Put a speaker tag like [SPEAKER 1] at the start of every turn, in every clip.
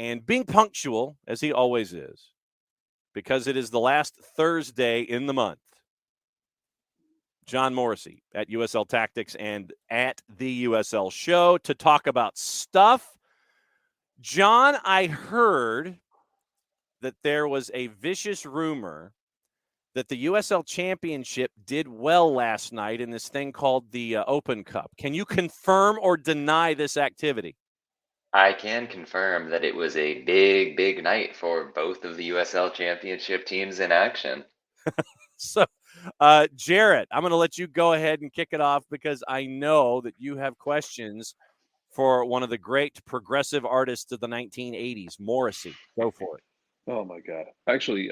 [SPEAKER 1] and being punctual, as he always is, because it is the last Thursday in the month. Jon Morrissey at USL Tactics and at the USL Show to talk about stuff. Jon, I heard that there was a vicious rumor that the USL Championship did well last night in this thing called the Open Cup. Can you confirm or deny this activity?
[SPEAKER 2] I can confirm that it was a big, big night for both of the USL Championship teams in action.
[SPEAKER 1] So, Jarrett, I'm going to let you go ahead and kick it off because I know that you have questions for one of the great progressive artists of the 1980s, Morrissey. Go for it.
[SPEAKER 3] Oh my God. Actually,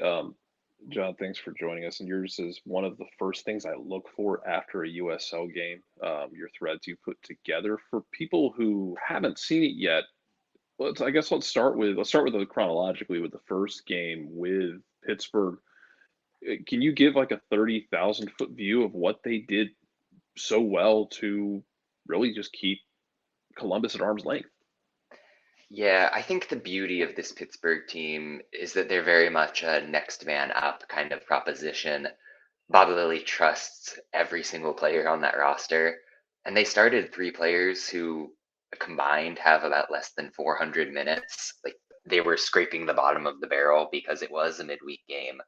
[SPEAKER 3] Jon, thanks for joining us. And yours is one of the first things I look for after a USL game. Your threads you put together for people who haven't seen it yet. Let's start with chronologically with the first game with Pittsburgh. Can you give like a 30,000-foot view of what they did so well to really just keep Columbus at arm's length?
[SPEAKER 2] Yeah, I think the beauty of this Pittsburgh team is that they're very much a next man up kind of proposition. Bob Lilly trusts every single player on that roster, and they started three players who combined have about less than 400 minutes. Like they were scraping the bottom of the barrel because it was a midweek game.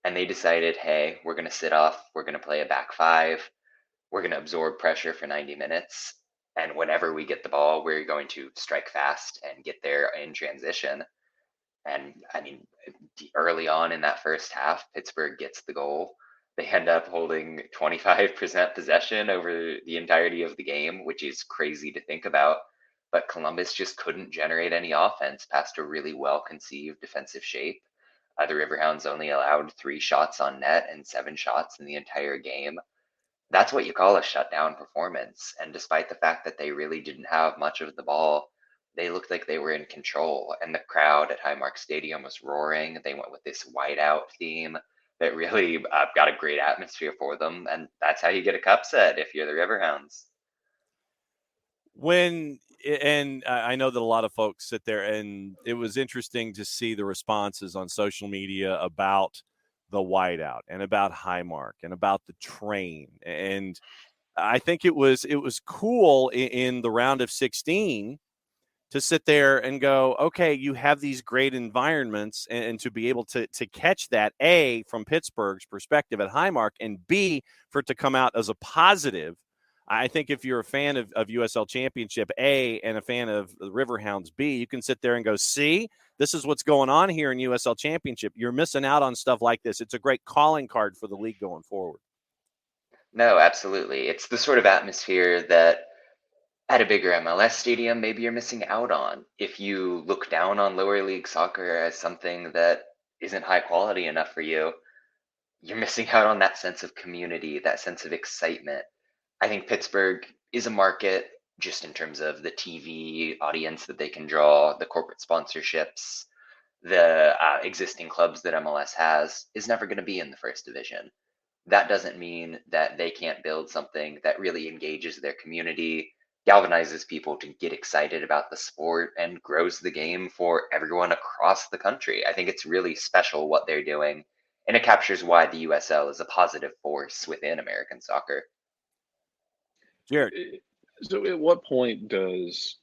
[SPEAKER 2] And they decided, hey, we're going to sit off, we're going to play a back five, we're going to absorb pressure for 90 minutes. And whenever we get the ball, we're going to strike fast and get there in transition. And I mean, early on in that first half, Pittsburgh gets the goal. They end up holding 25% possession over the entirety of the game, which is crazy to think about. But Columbus just couldn't generate any offense past a really well conceived defensive shape. The Riverhounds only allowed 3 shots on net and 7 shots in the entire game. That's what you call a shutdown performance. And despite the fact that they really didn't have much of the ball, they looked like they were in control. And the crowd at Highmark Stadium was roaring. They went with this whiteout theme that really got a great atmosphere for them. And that's how you get a cup set if you're the Riverhounds.
[SPEAKER 1] And I know that a lot of folks sit there, and it was interesting to see the responses on social media about the whiteout and about Highmark and about the train. And I think it was cool in the round of 16 to sit there and go, okay, you have these great environments, and to be able to catch that, A, from Pittsburgh's perspective at Highmark, and B, for it to come out as a positive. I think if you're a fan of USL Championship A and a fan of the Riverhounds B, you can sit there and go, see, this is what's going on here in USL Championship. You're missing out on stuff like this. It's a great calling card for the league going forward.
[SPEAKER 2] No, absolutely. It's the sort of atmosphere that at a bigger MLS stadium, maybe you're missing out on. If you look down on lower league soccer as something that isn't high quality enough for you, you're missing out on that sense of community, that sense of excitement. I think Pittsburgh is a market just in terms of the TV audience that they can draw, the corporate sponsorships, the existing clubs that MLS has, is never going to be in the first division. That doesn't mean that they can't build something that really engages their community, galvanizes people to get excited about the sport, and grows the game for everyone across the country. I think it's really special what they're doing, and it captures why the USL is a positive force within American soccer.
[SPEAKER 1] Jarrett.
[SPEAKER 3] So at what point does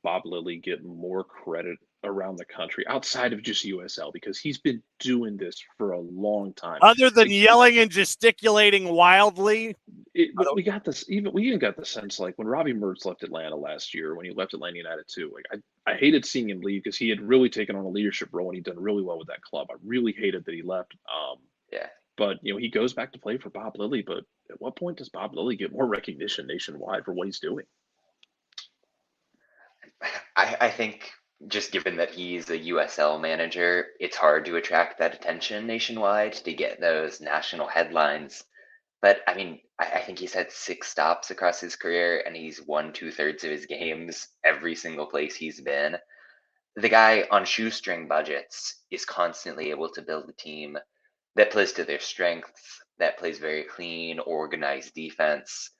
[SPEAKER 3] Bob Lilly get more credit around the country outside of just USL? Because he's been doing this for a long time.
[SPEAKER 1] Other than yelling and gesticulating wildly?
[SPEAKER 3] We got this. We even got the sense like when Robbie Mertz left Atlanta last year, when he left Atlanta United too. Like I hated seeing him leave because he had really taken on a leadership role and he'd done really well with that club. I really hated that he left.
[SPEAKER 2] Yeah.
[SPEAKER 3] But he goes back to play for Bob Lilly. But at what point does Bob Lilly get more recognition nationwide for what he's doing?
[SPEAKER 2] I think just given that he's a USL manager, it's hard to attract that attention nationwide to get those national headlines. But I mean, I think he's had 6 stops across his career, and he's won 2/3 of his games every single place he's been. The guy on shoestring budgets is constantly able to build a team that plays to their strengths, that plays very clean, organized defense.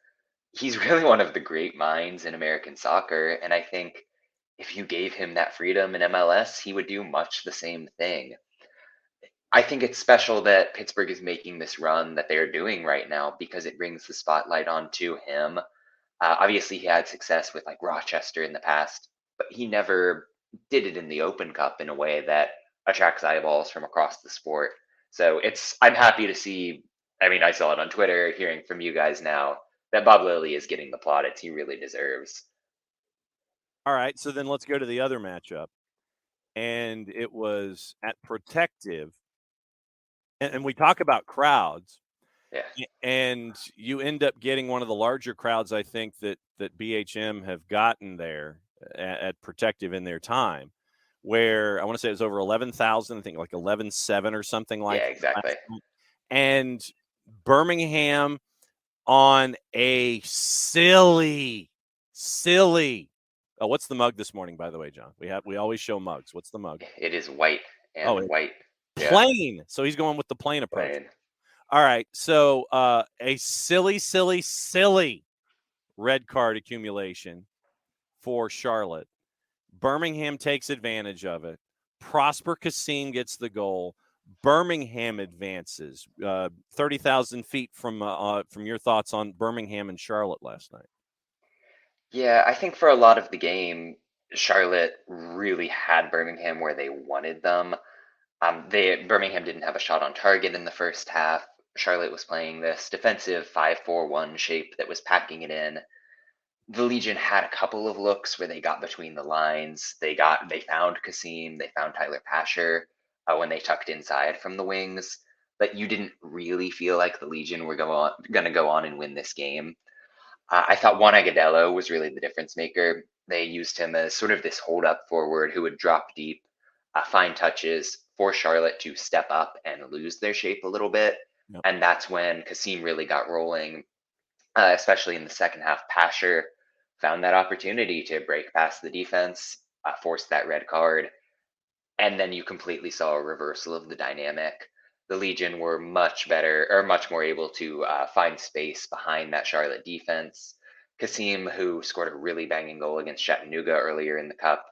[SPEAKER 2] He's really one of the great minds in American soccer, and I think if you gave him that freedom in MLS, he would do much the same thing. I think it's special that Pittsburgh is making this run that they're doing right now because it brings the spotlight onto him. Obviously, he had success with like Rochester in the past, but he never did it in the Open Cup in a way that attracts eyeballs from across the sport. So I'm happy to see. I mean, I saw it on Twitter, hearing from you guys now that Bob Lilly is getting the plaudits he really deserves.
[SPEAKER 1] All right, so then let's go to the other matchup, and it was at Protective, and we talk about crowds.
[SPEAKER 2] Yeah.
[SPEAKER 1] And you end up getting one of the larger crowds, I think, that BHM have gotten there at Protective in their time, where I want to say it was over 11,000, I think like 11,700 or something like
[SPEAKER 2] Yeah,
[SPEAKER 1] that.
[SPEAKER 2] exactly.
[SPEAKER 1] And Birmingham on a silly. Oh, what's the mug this morning, by the way, John? We always show mugs. What's the mug?
[SPEAKER 2] It is white and white.
[SPEAKER 1] Plain. Yeah. So he's going with the plain approach.
[SPEAKER 2] Plain.
[SPEAKER 1] All right, so a silly red card accumulation for Charlotte. Birmingham takes advantage of it. Prosper Kasim gets the goal. Birmingham advances. 30,000 feet from your thoughts on Birmingham and Charlotte last night.
[SPEAKER 2] Yeah, I think for a lot of the game, Charlotte really had Birmingham where they wanted them. Birmingham didn't have a shot on target in the first half. Charlotte was playing this defensive 5-4-1 shape that was packing it in. The Legion had a couple of looks where they got between the lines. They found Kasim, they found Tyler Pasher when they tucked inside from the wings. But you didn't really feel like the Legion were going to go on and win this game. I thought Juan Agudelo was really the difference maker. They used him as sort of this hold up forward who would drop deep, find touches, force Charlotte to step up and lose their shape a little bit.
[SPEAKER 1] Yep.
[SPEAKER 2] And that's when Kasim really got rolling, especially in the second half. Pasher found that opportunity to break past the defense, force that red card, and then you completely saw a reversal of the dynamic. The Legion were much better, or much more able to find space behind that Charlotte defense. Kasim, who scored a really banging goal against Chattanooga earlier in the Cup,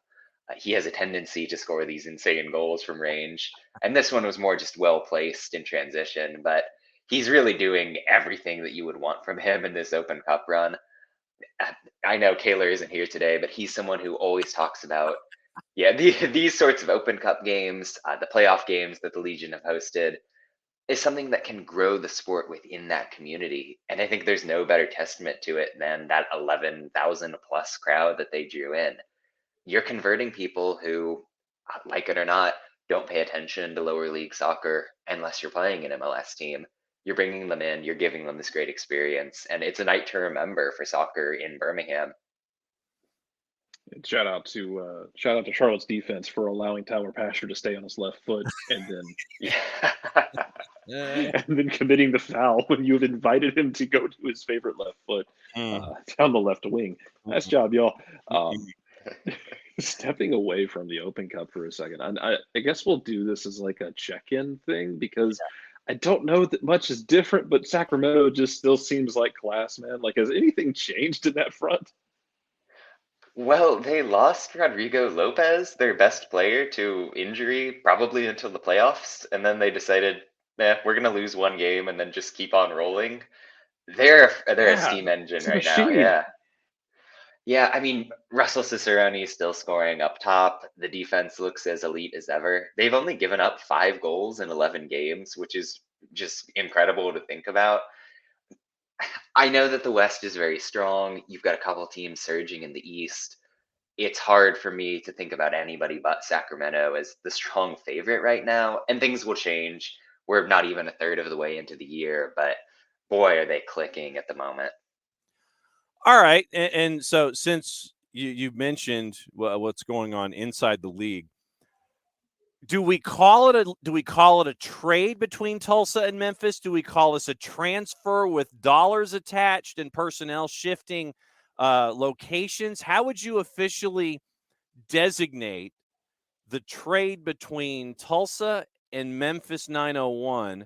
[SPEAKER 2] he has a tendency to score these insane goals from range. And this one was more just well placed in transition, but he's really doing everything that you would want from him in this Open Cup run. I know Kaler isn't here today, but he's someone who always talks about these sorts of Open Cup games, the playoff games that the Legion have hosted, is something that can grow the sport within that community. And I think there's no better testament to it than that 11,000 plus crowd that they drew in. You're converting people who, like it or not, don't pay attention to lower league soccer unless you're playing an MLS team. You're bringing them in, you're giving them this great experience, and it's a night to remember for soccer in Birmingham.
[SPEAKER 3] And shout out to Charlotte's defense for allowing Tyler Pasher to stay on his left foot and then committing the foul when you've invited him to go to his favorite left foot down the left wing. Nice job, y'all. Stepping away from the Open Cup for a second, I guess we'll do this as like a check-in thing because I don't know that much is different, but Sacramento just still seems like class, man. Like, has anything changed in that front?
[SPEAKER 2] Well, they lost Rodrigo Lopez, their best player, to injury probably until the playoffs, and then they decided, we're gonna lose one game and then just keep on rolling. They're a steam engine right now, yeah. Yeah, I mean, Russell Cicerone is still scoring up top. The defense looks as elite as ever. They've only given up 5 goals in 11 games, which is just incredible to think about. I know that the West is very strong. You've got a couple teams surging in the East. It's hard for me to think about anybody but Sacramento as the strong favorite right now, and things will change. We're not even a third of the way into the year, but boy, are they clicking at the moment.
[SPEAKER 1] All right, and so since you've mentioned what's going on inside the league, do we call it a trade between Tulsa and Memphis? Do we call this a transfer with dollars attached and personnel shifting locations? How would you officially designate the trade between Tulsa and Memphis 901,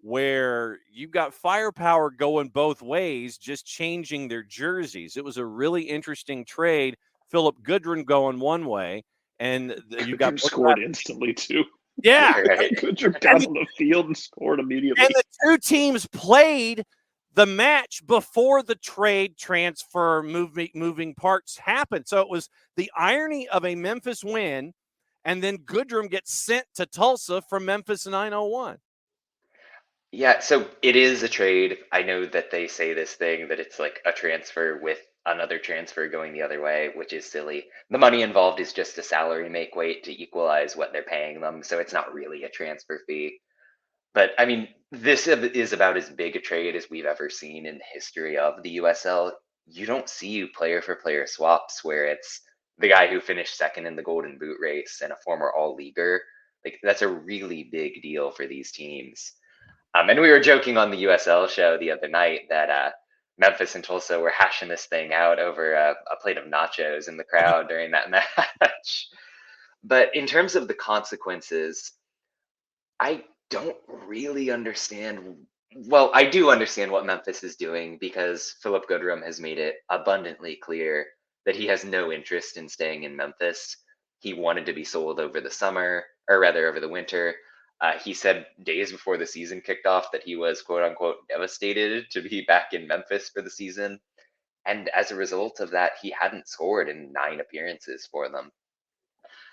[SPEAKER 1] where you've got firepower going both ways, just changing their jerseys? It was a really interesting trade Philip Goodrum going one way, and you got
[SPEAKER 3] Goodrum scored instantly too.
[SPEAKER 1] Yeah,
[SPEAKER 2] Right.
[SPEAKER 3] Goodrum got on the field and scored immediately.
[SPEAKER 1] And the two teams played the match before the trade transfer moving parts happened. So it was the irony of a Memphis win, and then Goodrum gets sent to Tulsa from Memphis 901.
[SPEAKER 2] Yeah, so it is a trade. I know that they say this thing that it's like a transfer with another transfer going the other way, which is silly. The money involved is just a salary make weight to equalize what they're paying them, so it's not really a transfer fee. But I mean, this is about as big a trade as we've ever seen in the history of the USL. You don't see player for player swaps where it's the guy who finished second in the Golden Boot race and a former all-leaguer. Like, that's a really big deal for these teams. And we were joking on the USL show the other night that Memphis and Tulsa were hashing this thing out over a plate of nachos in the crowd during that match. But in terms of the consequences, I don't really understand. Well, I do understand what Memphis is doing because Philip Goodrum has made it abundantly clear that he has no interest in staying in Memphis. He wanted to be sold over the summer, or rather over the winter. He said days before the season kicked off that he was quote unquote devastated to be back in Memphis for the season. And as a result of that, he hadn't scored in 9 appearances for them.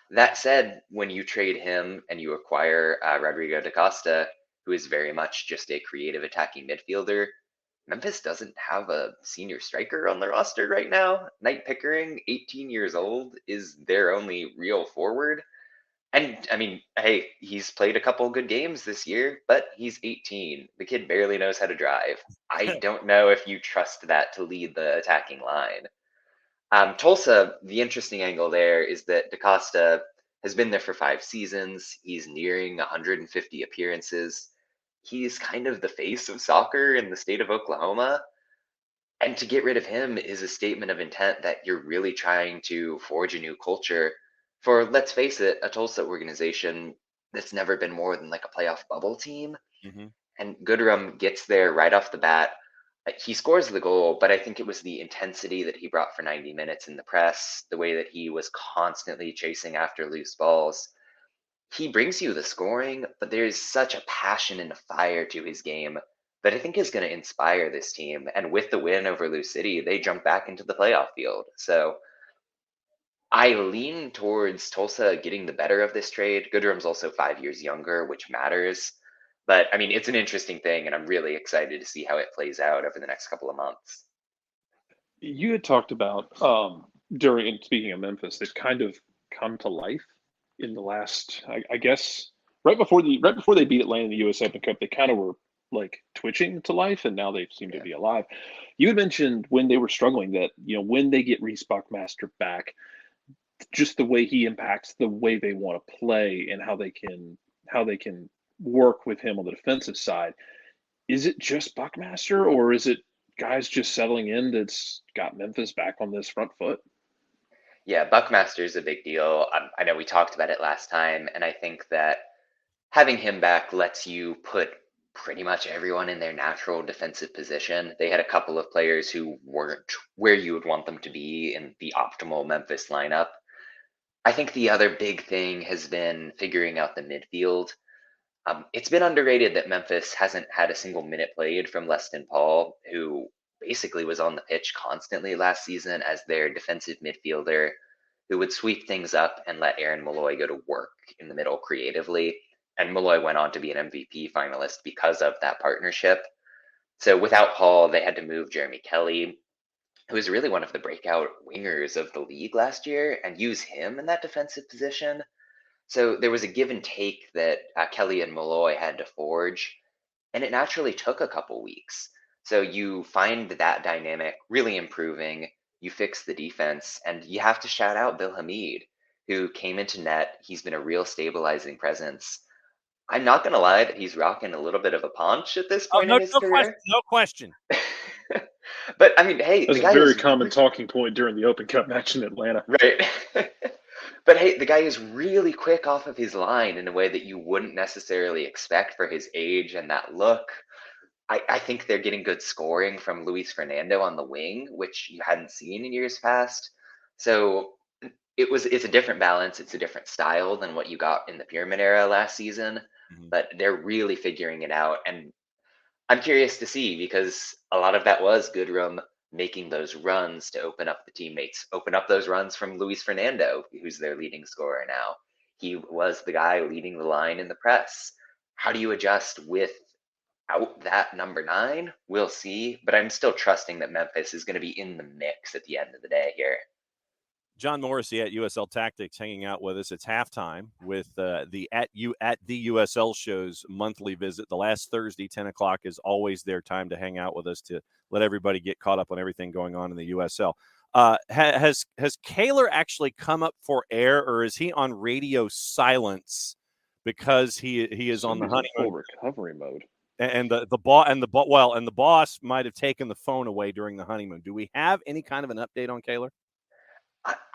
[SPEAKER 2] That said, when you trade him and you acquire Rodrigo da Costa, who is very much just a creative attacking midfielder, Memphis doesn't have a senior striker on the roster right now. Knight Pickering, 18 years old, is their only real forward. And I mean, hey, he's played a couple good games this year, but he's 18. The kid barely knows how to drive. I don't know if you trust that to lead the attacking line. Tulsa, the interesting angle there is that DaCosta has been there for 5 seasons. He's nearing 150 appearances. He's kind of the face of soccer in the state of Oklahoma. And to get rid of him is a statement of intent that you're really trying to forge a new culture for, let's face it, a Tulsa organization that's never been more than like a playoff bubble team.
[SPEAKER 1] Mm-hmm.
[SPEAKER 2] And Goodrum gets there right off the bat. He scores the goal, but I think it was the intensity that he brought for 90 minutes in the press, the way that he was constantly chasing after loose balls. He brings you the scoring, but there's such a passion and a fire to his game that I think is going to inspire this team. And with the win over Lou City, they jump back into the playoff field. So I lean towards Tulsa getting the better of this trade. Goodrum's also 5 years younger, which matters. But I mean, it's an interesting thing, and I'm really excited to see how it plays out over the next couple of months.
[SPEAKER 3] You had talked about during, speaking of Memphis, they've kind of come to life in the last, I guess, right before they beat Atlanta in the U.S. Open Cup, they kind of were like twitching to life, and now they seem to be alive. You had mentioned when they were struggling that, you know, when they get Reece Buckmaster back, just the way he impacts the way they want to play and how they can work with him on the defensive side. Is it just Buckmaster, or is it guys just settling in that's got Memphis back on this front foot?
[SPEAKER 2] Yeah, Buckmaster is a big deal. I know we talked about it last time, and I think that having him back lets you put pretty much everyone in their natural defensive position. They had a couple of players who weren't where you would want them to be in the optimal Memphis lineup. I think the other big thing has been figuring out the midfield. It's been underrated that Memphis hasn't had a single minute played from Leston Paul, who basically was on the pitch constantly last season as their defensive midfielder, who would sweep things up and let Aaron Malloy go to work in the middle creatively. And Malloy went on to be an MVP finalist because of that partnership. So without Paul, they had to move Jeremy Kelly, who was really one of the breakout wingers of the league last year, and use him in that defensive position. So there was a give and take that Kelly and Malloy had to forge, and it naturally took a couple weeks. So you find that dynamic really improving, you fix the defense, and you have to shout out Bill Hamid, who came into net. He's been a real stabilizing presence. I'm not going to lie that he's rocking a little bit of a paunch at this point in his career.
[SPEAKER 1] No question.
[SPEAKER 2] But I mean, hey,
[SPEAKER 3] that's a very common talking point during the Open Cup match in Atlanta.
[SPEAKER 2] Right. But hey, the guy is really quick off of his line in a way that you wouldn't necessarily expect for his age and that look. I think they're getting good scoring from Luis Fernando on the wing, which you hadn't seen in years past. So it's a different balance. It's a different style than what you got in the Pyramid era last season,
[SPEAKER 1] Mhm.
[SPEAKER 2] but they're really figuring it out. And I'm curious to see because a lot of that was Goodrum making those runs to open up the teammates, open up those runs from Luis Fernando, who's their leading scorer now. He was the guy leading the line in the press. How do you adjust without that number 9? We'll see, but I'm still trusting that Memphis is going to be in the mix at the end of the day here.
[SPEAKER 1] John Morrissey at USL Tactics hanging out with us. It's halftime with the at the USL Show's monthly visit. The last Thursday, 10 o'clock, is always their time to hang out with us to let everybody get caught up on everything going on in the USL. Has Kaler actually come up for air, or is he on radio silence because he is on the honeymoon?
[SPEAKER 3] Full recovery mode.
[SPEAKER 1] And the boss might have taken the phone away during the honeymoon. Do we have any kind of an update on Kaler?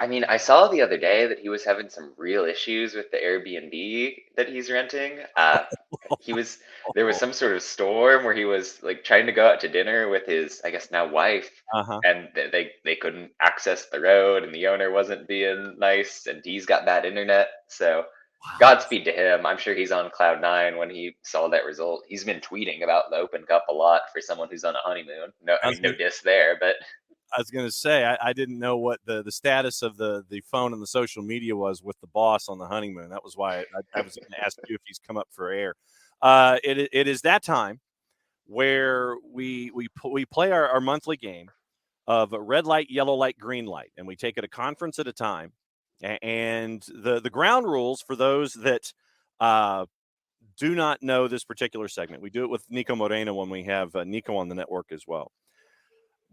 [SPEAKER 2] I mean, I saw the other day that he was having some real issues with the Airbnb that he's renting. There was some sort of storm where he was like trying to go out to dinner with his, I guess now wife, and they couldn't access the road, and the owner wasn't being nice, and he's got bad internet. So, Godspeed to him. I'm sure he's on cloud 9 when he saw that result. He's been tweeting about the Open Cup a lot for someone who's on a honeymoon. No, I mean, no diss there, but.
[SPEAKER 1] I was going to say, I didn't know what the status of the phone and the social media was with the boss on the honeymoon. That was why I was going to ask you if he's come up for air. It is that time where we play our monthly game of red light, yellow light, green light, and we take it a conference at a time. And the ground rules for those that do not know this particular segment, we do it with Nico Moreno when we have Nico on the network as well.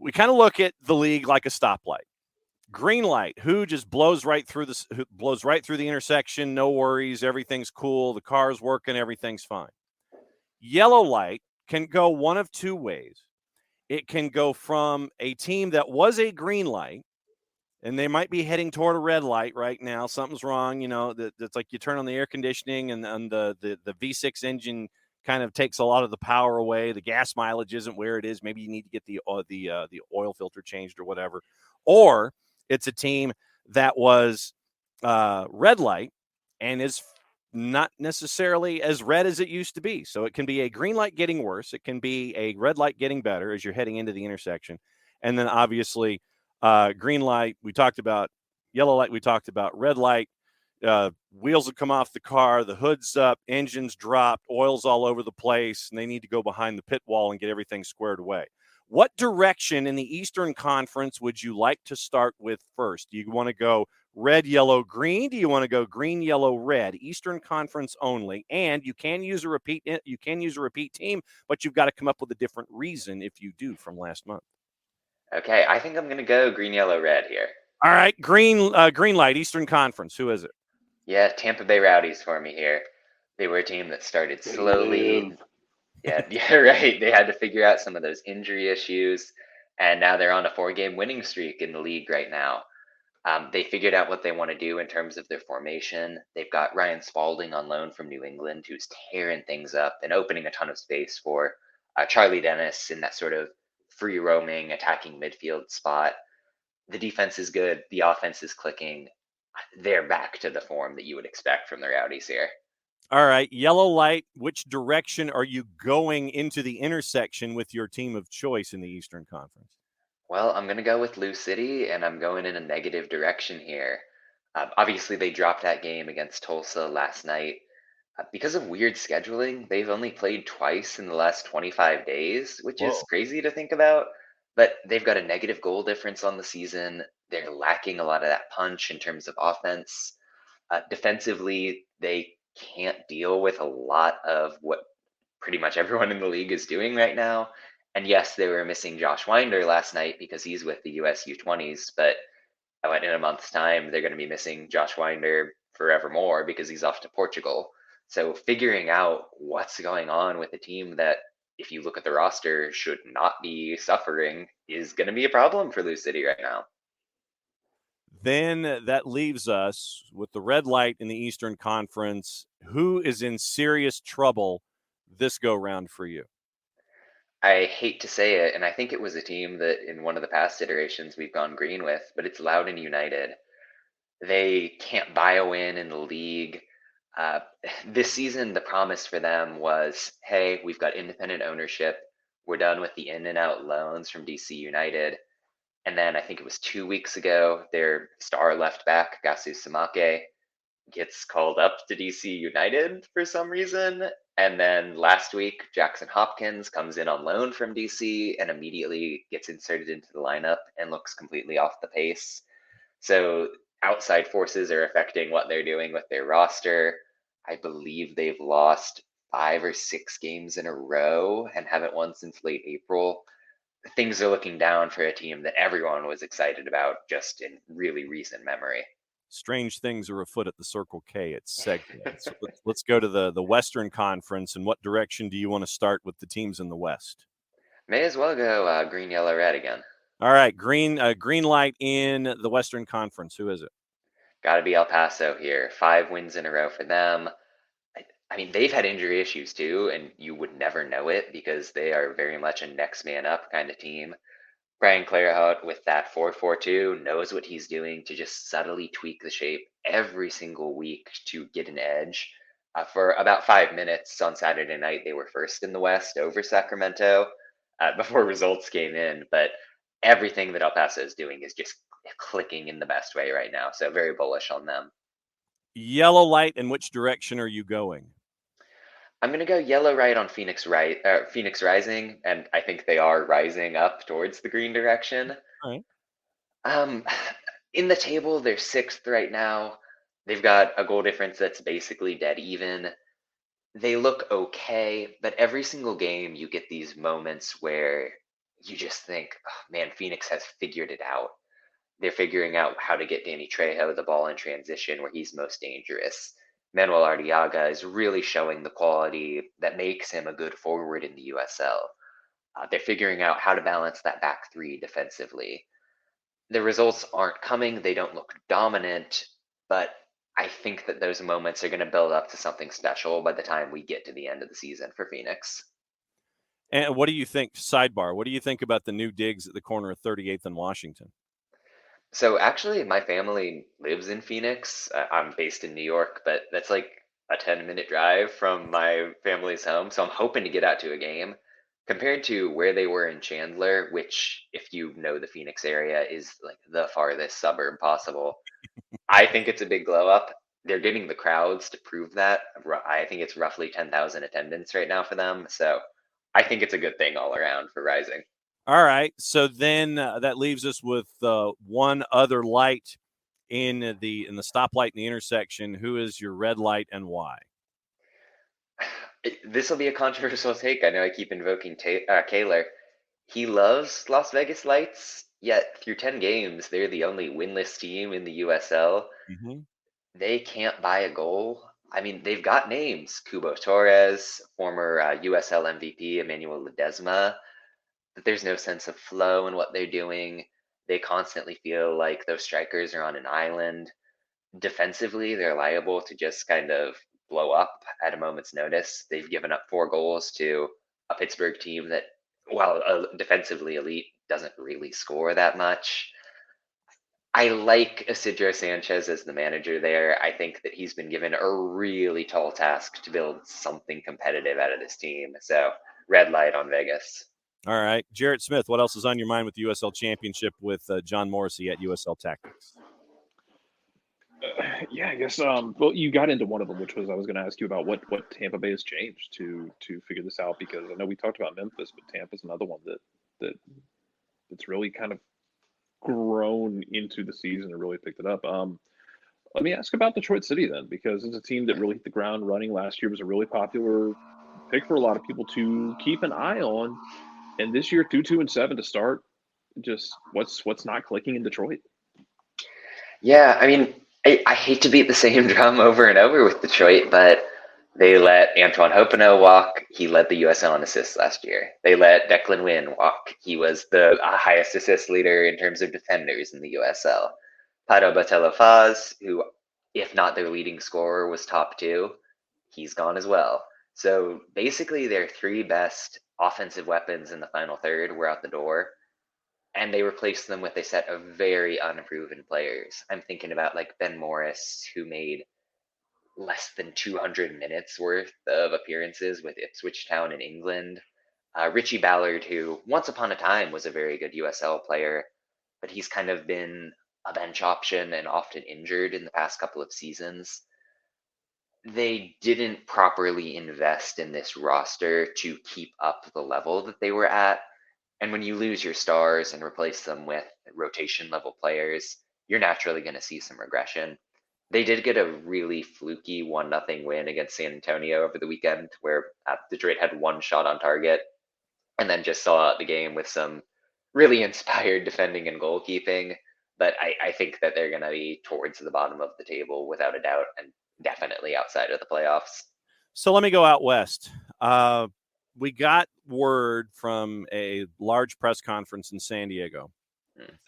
[SPEAKER 1] We kind of look at the league like a stoplight. Green light, who just blows right through the intersection, no worries, everything's cool, the car's working, everything's fine. Yellow light can go one of two ways. It can go from a team that was a green light, and they might be heading toward a red light right now. Something's wrong, that's like you turn on the air conditioning and the V6 engine kind of takes a lot of the power away. The gas mileage isn't where it is. Maybe you need to get the oil filter changed or whatever. Or it's a team that was red light and is not necessarily as red as it used to be. So it can be a green light getting worse. It can be a red light getting better as you're heading into the intersection. And then obviously green light, we talked about. Yellow light, we talked about. Red light, wheels will come off the car, the hood's up, engine's dropped, oil's all over the place, and they need to go behind the pit wall and get everything squared away. What direction in the Eastern Conference would you like to start with first? Do you want to go red, yellow, green? Do you want to go green, yellow, red? Eastern Conference only. And you can use a repeat team, but you've got to come up with a different reason if you do from last month.
[SPEAKER 2] Okay, I think I'm going to go green, yellow, red here.
[SPEAKER 1] All right, green light, Eastern Conference. Who is it?
[SPEAKER 2] Yeah, Tampa Bay Rowdies for me here. They were a team that started slowly. Yeah, right. They had to figure out some of those injury issues, and now they're on a 4-game winning streak in the league right now. They figured out what they want to do in terms of their formation. They've got Ryan Spalding on loan from New England, who's tearing things up and opening a ton of space for Charlie Dennis in that sort of free roaming, attacking midfield spot. The defense is good. The offense is clicking. They're back to the form that you would expect from the Rowdies here.
[SPEAKER 1] All right, yellow light, which direction are you going into the intersection with your team of choice in the Eastern Conference?
[SPEAKER 2] Well, I'm going to go with Lou City, and I'm going in a negative direction here. Obviously, they dropped that game against Tulsa last night. Because of weird scheduling, they've only played twice in the last 25 days, which is crazy to think about. But they've got a negative goal difference on the season. They're lacking a lot of that punch in terms of offense. Defensively, they can't deal with a lot of what pretty much everyone in the league is doing right now. And yes, they were missing Josh Winder last night because he's with the US U20s, but in a month's time, they're going to be missing Josh Winder forevermore because he's off to Portugal. So figuring out what's going on with a team that, if you look at the roster, should not be suffering is going to be a problem for Lou City right now.
[SPEAKER 1] Then that leaves us with the red light in the Eastern Conference. Who is in serious trouble this go round for you?
[SPEAKER 2] I hate to say it, and I think it was a team that in one of the past iterations we've gone green with, but it's Loudoun United. They can't buy a win in the league. Uh, this season, the promise for them was, hey, we've got independent ownership. We're done with the in and out loans from DC United. And then I think it was 2 weeks ago, their star left back, Gasu Samake, gets called up to DC United for some reason. And then last week, Jackson Hopkins comes in on loan from DC and immediately gets inserted into the lineup and looks completely off the pace. So outside forces are affecting what they're doing with their roster. I believe they've lost 5 or 6 games in a row and haven't won since late April. Things are looking down for a team that everyone was excited about just in really recent memory.
[SPEAKER 1] Strange things are afoot at the Circle K. It's segue. So let's go to the Western Conference. And what direction do you want to start with the teams in the West?
[SPEAKER 2] May as well go green, yellow, red again.
[SPEAKER 1] All right, green light in the Western Conference. Who is it?
[SPEAKER 2] Got to be El Paso here. 5 wins in a row for them. I mean, they've had injury issues too, and you would never know it because they are very much a next man up kind of team. Brian Clairhaut with that 4-4-2 knows what he's doing to just subtly tweak the shape every single week to get an edge. For about 5 minutes on Saturday night, they were first in the West over Sacramento before results came in. But everything that El Paso is doing is just clicking in the best way right now. So very bullish on them.
[SPEAKER 1] Yellow light, in which direction are you going?
[SPEAKER 2] I'm going to go yellow right on Phoenix Rising, and I think they are rising up towards the green direction.
[SPEAKER 1] All right.
[SPEAKER 2] In the table, they're 6th right now. They've got a goal difference that's basically dead even. They look okay, but every single game you get these moments where you just think, oh, man, Phoenix has figured it out. They're figuring out how to get Danny Trejo the ball in transition where he's most dangerous. Manuel Arteaga is really showing the quality that makes him a good forward in the USL. They're figuring out how to balance that back three defensively. The results aren't coming, they don't look dominant, but I think that those moments are going to build up to something special by the time we get to the end of the season for Phoenix.
[SPEAKER 1] And what do you think, sidebar, what do you think about the new digs at the corner of 38th and Washington?
[SPEAKER 2] So actually, my family lives in Phoenix. I'm based in New York, but that's like a 10-minute drive from my family's home. So I'm hoping to get out to a game. Compared to where they were in Chandler, which, if you know the Phoenix area, is like the farthest suburb possible, I think it's a big glow up. They're getting the crowds to prove that. I think it's roughly 10,000 attendance right now for them. So I think it's a good thing all around for Rising.
[SPEAKER 1] All right. So then that leaves us with one other light in the stoplight in the intersection. Who is your red light and why?
[SPEAKER 2] This will be a controversial take. I know I keep invoking Kaler. He loves Las Vegas Lights, yet through 10 games, they're the only winless team in the USL.
[SPEAKER 1] Mm-hmm.
[SPEAKER 2] They can't buy a goal. I mean, they've got names. Kubo Torres, former USL MVP Emmanuel Ledesma, but there's no sense of flow in what they're doing. They constantly feel like those strikers are on an island. Defensively, they're liable to just kind of blow up at a moment's notice. They've given up 4 goals to a Pittsburgh team that, while defensively elite, doesn't really score that much. I like Isidro Sanchez as the manager there. I think that he's been given a really tall task to build something competitive out of this team. So, red light on Vegas.
[SPEAKER 1] All right. Jarrett Smith, what else is on your mind with the USL Championship with John Morrissey at USL Tactics?
[SPEAKER 3] Yeah, I guess. Well, you got into one of them, which was I was going to ask you about what Tampa Bay has changed to figure this out, because I know we talked about Memphis, but Tampa's another one that's really kind of grown into the season and really picked it up. Let me ask about Detroit City then, because it's a team that really hit the ground running last year. Was a really popular pick for a lot of people to keep an eye on, and this year 2-2-7 to start. Just what's not clicking in Detroit?
[SPEAKER 2] Yeah, I mean, I hate to beat the same drum over and over with Detroit, but they let Antoine Hopino walk. He led the USL in assists last year. They let Declan Wynn walk. He was the highest assist leader in terms of defenders in the USL. Pato Batelo-Faz, who, if not their leading scorer, was top 2, he's gone as well. So basically, their three best offensive weapons in the final third were out the door, and they replaced them with a set of very unproven players. I'm thinking about like Ben Morris, who made less than 200 minutes worth of appearances with Ipswich Town in England. Richie Ballard, who once upon a time was a very good USL player, but he's kind of been a bench option and often injured in the past couple of seasons. They didn't properly invest in this roster to keep up the level that they were at. And when you lose your stars and replace them with rotation level players, you're naturally going to see some regression. They did get a really fluky 1-0 win against San Antonio over the weekend, where Detroit had one shot on target and then just saw out the game with some really inspired defending and goalkeeping. But I think that they're going to be towards the bottom of the table without a doubt, and definitely outside of the playoffs.
[SPEAKER 1] So let me go out west. We got word from a large press conference in San Diego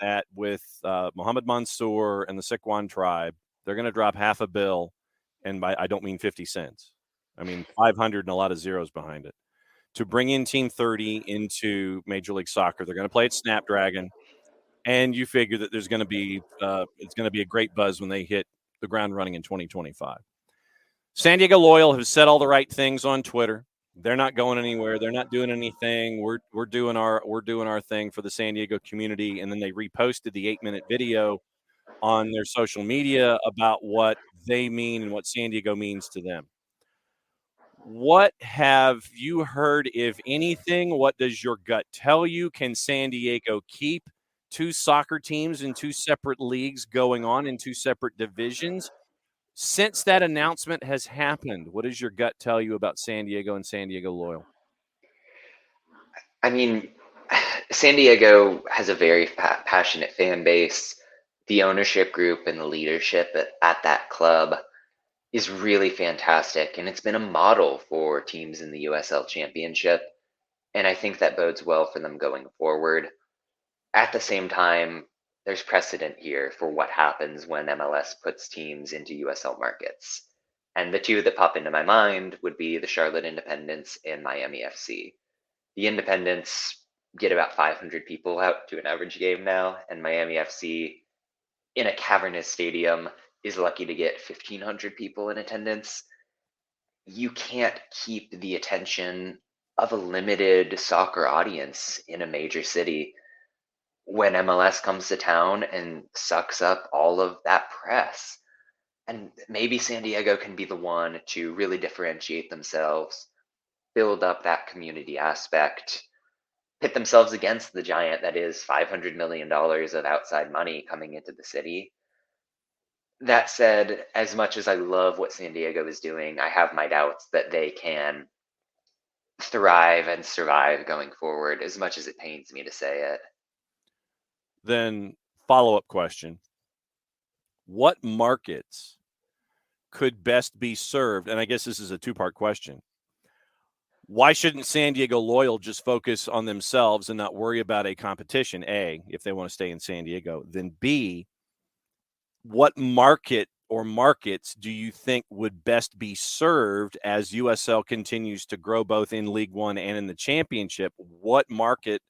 [SPEAKER 1] that with Mohammed Mansour and the Sikwan tribe, they're going to drop half a bill, and I don't mean 50 cents. I mean 500 and a lot of zeros behind it, to bring in Team 30 into Major League Soccer. They're going to play at Snapdragon, and you figure that there's going to be it's going to be a great buzz when they hit the ground running in 2025. San Diego Loyal have said all the right things on Twitter. They're not going anywhere. They're not doing anything. We're doing our thing for the San Diego community. And then they reposted the 8-minute video on their social media about what they mean and what San Diego means to them. What have you heard, if anything? What does your gut tell you? Can San Diego keep two soccer teams in two separate leagues going on in two separate divisions? Since that announcement has happened, what does your gut tell you about San Diego and San Diego Loyal?
[SPEAKER 2] I mean, San Diego has a very passionate fan base. The ownership group and the leadership at that club is really fantastic, and it's been a model for teams in the USL Championship. And I think that bodes well for them going forward. At the same time, there's precedent here for what happens when MLS puts teams into USL markets. And the two that pop into my mind would be the Charlotte Independents and Miami FC. The Independents get about 500 people out to an average game now, and Miami FC, in a cavernous stadium, is lucky to get 1,500 people in attendance. You can't keep the attention of a limited soccer audience in a major city when MLS comes to town and sucks up all of that press. And maybe San Diego can be the one to really differentiate themselves, build up that community aspect, pit themselves against the giant that is $500 million of outside money coming into the city. That said, as much as I love what San Diego is doing, I have my doubts that they can thrive and survive going forward, as much as it pains me to say it.
[SPEAKER 1] Then follow-up question. What markets could best be served? And I guess this is a two-part question. Why shouldn't San Diego Loyal just focus on themselves and not worry about a competition, A, if they want to stay in San Diego? Then B, what market or markets do you think would best be served as USL continues to grow both in League One and in the championship? What market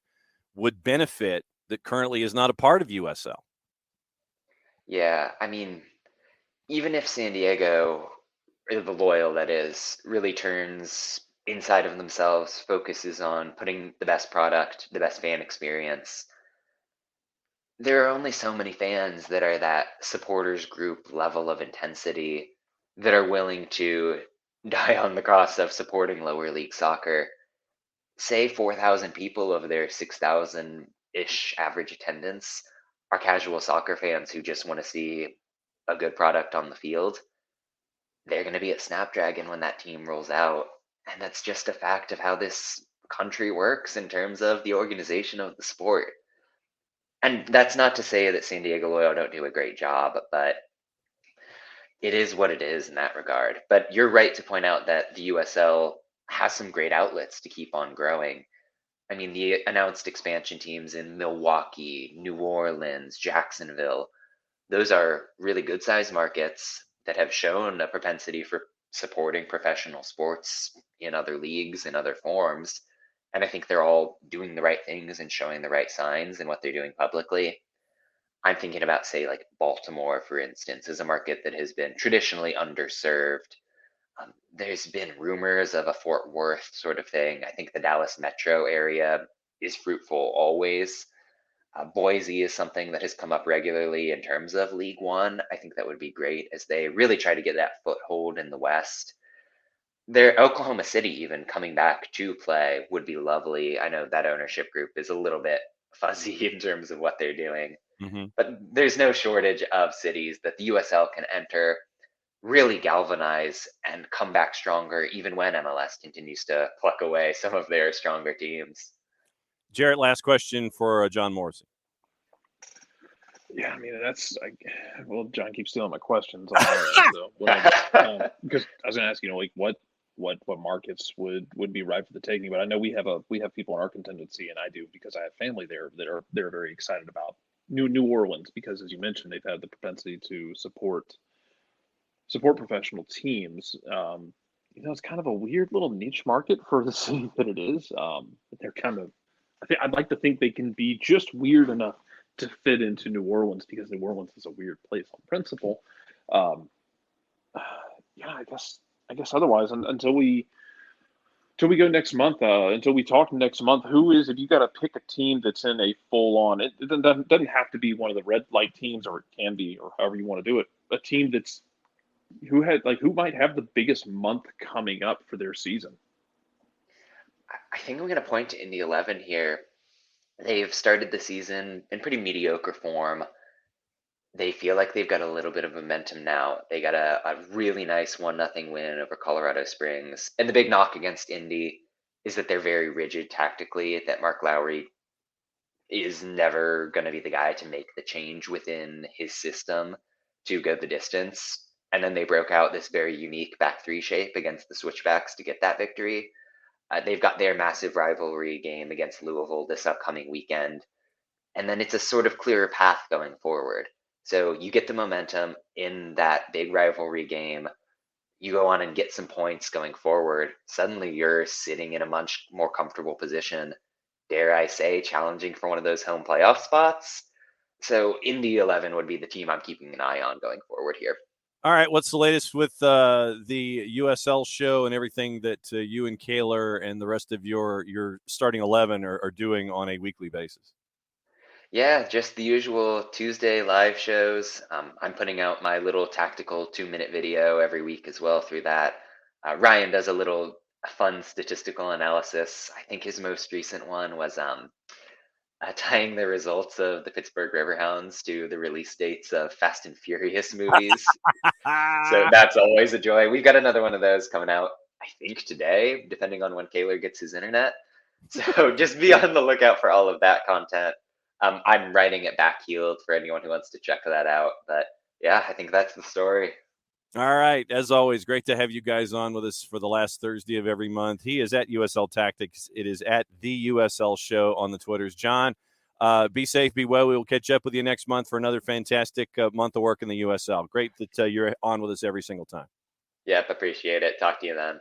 [SPEAKER 1] would benefit that currently is not a part of USL?
[SPEAKER 2] Yeah, I mean, even if San Diego, or the Loyal that is, really turns inside of themselves, focuses on putting the best product, the best fan experience, there are only so many fans that are that supporters group level of intensity that are willing to die on the cross of supporting lower league soccer. Say 4,000 people of their 6,000-ish average attendance are casual soccer fans who just want to see a good product on the field. They're going to be at Snapdragon when that team rolls out. And that's just a fact of how this country works in terms of the organization of the sport. And that's not to say that San Diego Loyal don't do a great job, but it is what it is in that regard. But you're right to point out that the USL has some great outlets to keep on growing. I mean, the announced expansion teams in Milwaukee, New Orleans, Jacksonville, those are really good sized markets that have shown a propensity for supporting professional sports in other leagues, in other forms. And I think they're all doing the right things and showing the right signs in what they're doing publicly. I'm thinking about, say, like Baltimore, for instance, is a market that has been traditionally underserved. There's been rumors of a Fort Worth sort of thing. I think the Dallas metro area is fruitful always. Boise is something that has come up regularly in terms of League One. I think that would be great as they really try to get that foothold in the West. Their Oklahoma City, even coming back to play, would be lovely. I know that ownership group is a little bit fuzzy in terms of what they're doing,
[SPEAKER 1] Mm-hmm.
[SPEAKER 2] but there's no shortage of cities that the USL can enter, really galvanize, and come back stronger, even when MLS continues to pluck away some of their stronger teams.
[SPEAKER 1] Jarrett, last question for John Morrissey.
[SPEAKER 3] Yeah, I mean well, John keeps stealing my questions on my end, so whatever. Because I was going to ask, like what markets would be ripe for the taking, but I know we have people in our contingency, and I do because I have family there that are they're very excited about New Orleans because, as you mentioned, they've had the propensity to support professional teams. It's kind of a weird little niche market for the city that it is. They're kind of, I'd like to think they can be just weird enough to fit into New Orleans because New Orleans is a weird place on principle. Yeah, I guess otherwise, until we go next month, until we talk next month, if you got to pick a team that's in a full on, it doesn't have to be one of the red light teams, or it can be, or however you want to do it, a team who might have the biggest month coming up for their season.
[SPEAKER 2] I think I'm going to point to Indy 11 here. They've started the season in pretty mediocre form. They feel like they've got a little bit of momentum now. They got a really nice 1-0 win over Colorado Springs. And the big knock against Indy is that they're very rigid tactically, that Mark Lowry is never going to be the guy to make the change within his system to go the distance. And then they broke out this very unique back three shape against the switchbacks to get that victory. They've got their massive rivalry game against Louisville this upcoming weekend. And then it's a sort of clearer path going forward. So you get the momentum in that big rivalry game. You go on and get some points going forward. Suddenly you're sitting in a much more comfortable position, dare I say, challenging for one of those home playoff spots. So Indy 11 would be the team I'm keeping an eye on going forward here.
[SPEAKER 1] All right, what's the latest with the USL show and everything that you and Kaler and the rest of your starting 11 are doing on a weekly basis?
[SPEAKER 2] Yeah, just the usual Tuesday live shows. I'm putting out my little tactical 2-minute video every week as well through that. Ryan does a little fun statistical analysis. I think his most recent one was tying the results of the Pittsburgh Riverhounds to the release dates of Fast and Furious movies. So that's always a joy. We've got another one of those coming out, I think today, depending on when Kaler gets his internet. So just be on the lookout for all of that content. I'm writing it backheeled for anyone who wants to check that out. But yeah, I think that's the story.
[SPEAKER 1] All right. As always, great to have you guys on with us for the last Thursday of every month. He is at USL Tactics. It is at the USL Show on the Twitters. John, be safe, be well. We will catch up with you next month for another fantastic month of work in the USL. Great that you're on with us every single time.
[SPEAKER 2] Yep, appreciate it. Talk to you then.